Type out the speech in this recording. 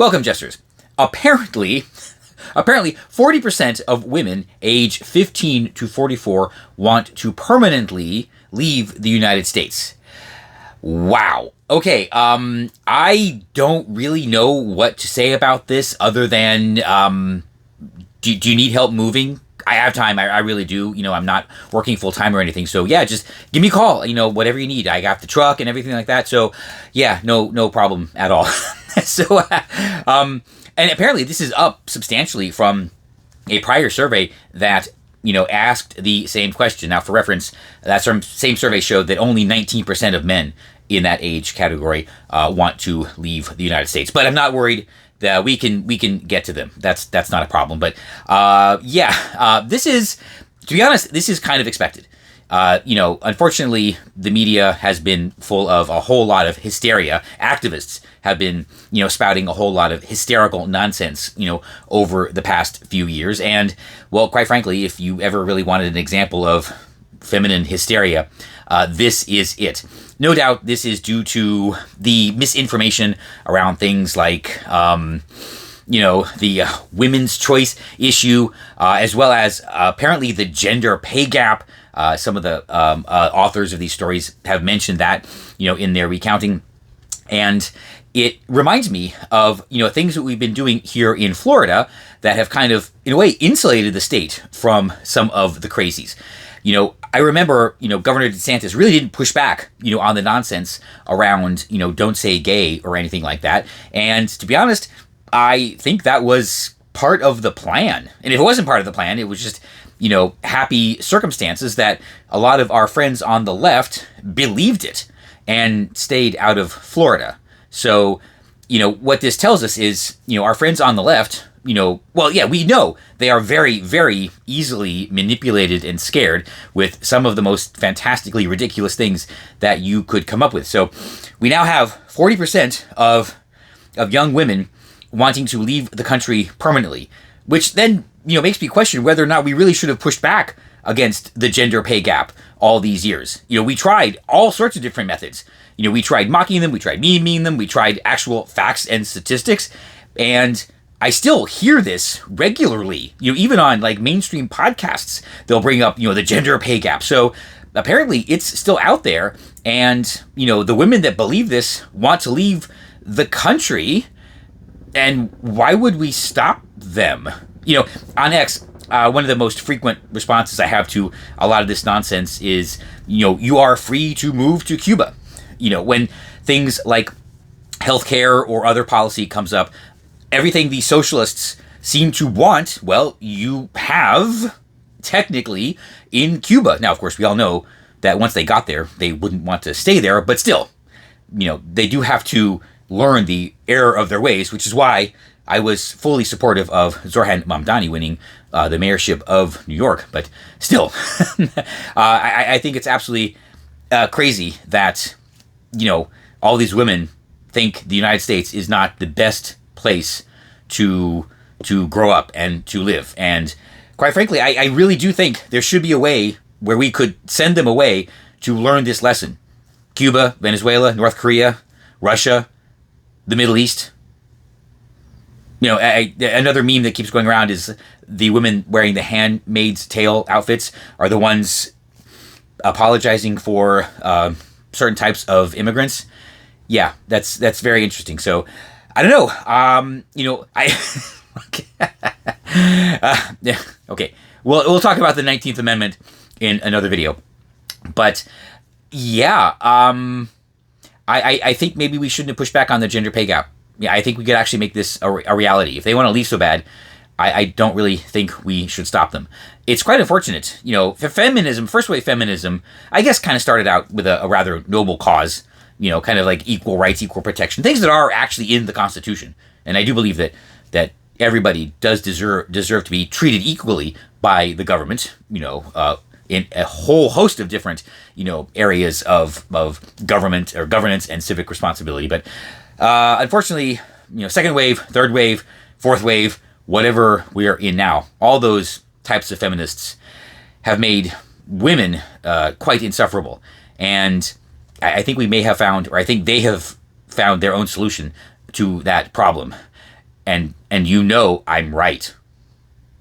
Welcome, jesters. Apparently 40% of women age 15 to 44 want to permanently leave the United States. Wow. Okay, I don't really know what to say about this other than, do you need help moving? I have time. I really do. I'm not working full time or anything. So yeah, just give me a call, whatever you need. I got the truck and everything like that. So yeah, no problem at all. So, and apparently this is up substantially from a prior survey that, asked the same question. Now, for reference, that same survey showed that only 19% of men in that age category want to leave the United States. But I'm not worried that we can get to them. That's not a problem. But this is, to be honest, this is kind of expected. Unfortunately, the media has been full of a whole lot of hysteria. Activists have been, spouting a whole lot of hysterical nonsense, over the past few years. And, well, quite frankly, if you ever really wanted an example of feminine hysteria, this is it. No doubt this is due to the misinformation around things like, the women's choice issue, as well as apparently the gender pay gap. Some of the authors of these stories have mentioned that, in their recounting. And it reminds me of, things that we've been doing here in Florida that have kind of, in a way, insulated the state from some of the crazies. I remember, Governor DeSantis really didn't push back, on the nonsense around, don't say gay or anything like that. And to be honest, I think that was part of the plan. And if it wasn't part of the plan, it was just, happy circumstances that a lot of our friends on the left believed it and stayed out of Florida. So, what this tells us is, our friends on the left, we know they are very, very easily manipulated and scared with some of the most fantastically ridiculous things that you could come up with. So we now have 40% of young women wanting to leave the country permanently, which then, makes me question whether or not we really should have pushed back against the gender pay gap all these years. We tried all sorts of different methods. We tried mocking them, we tried memeing them, we tried actual facts and statistics, and I still hear this regularly. Even on like mainstream podcasts, they'll bring up, the gender pay gap. So apparently it's still out there, and, the women that believe this want to leave the country, and why would we stop them? On X, one of the most frequent responses I have to a lot of this nonsense is, you are free to move to Cuba. When things like healthcare or other policy comes up, everything the socialists seem to want, well, you have technically in Cuba. Now, of course, we all know that once they got there, they wouldn't want to stay there, but still, they do have to learn the error of their ways, which is why I was fully supportive of Zoran Mamdani winning the mayorship of New York. But still, I think it's absolutely crazy that, all these women think the United States is not the best place to grow up and to live. And quite frankly, I really do think there should be a way where we could send them away to learn this lesson. Cuba, Venezuela, North Korea, Russia, the Middle East. Another meme that keeps going around is the women wearing the Handmaid's Tale outfits are the ones apologizing for certain types of immigrants. Yeah, that's very interesting. So, I don't know. Yeah, okay. We'll talk about the 19th Amendment in another video. But yeah, I think maybe we shouldn't have pushed back on the gender pay gap. Yeah, I think we could actually make this a reality. If they want to leave so bad, I don't really think we should stop them. It's quite unfortunate. Feminism, first wave feminism, I guess kind of started out with a rather noble cause, kind of like equal rights, equal protection, things that are actually in the Constitution. And I do believe that everybody does deserve to be treated equally by the government, in a whole host of different, areas of government or governance and civic responsibility. But unfortunately, second wave, third wave, fourth wave, whatever we are in now, all those types of feminists have made women quite insufferable. And I think we may have found, or I think they have found their own solution to that problem. and you know I'm right.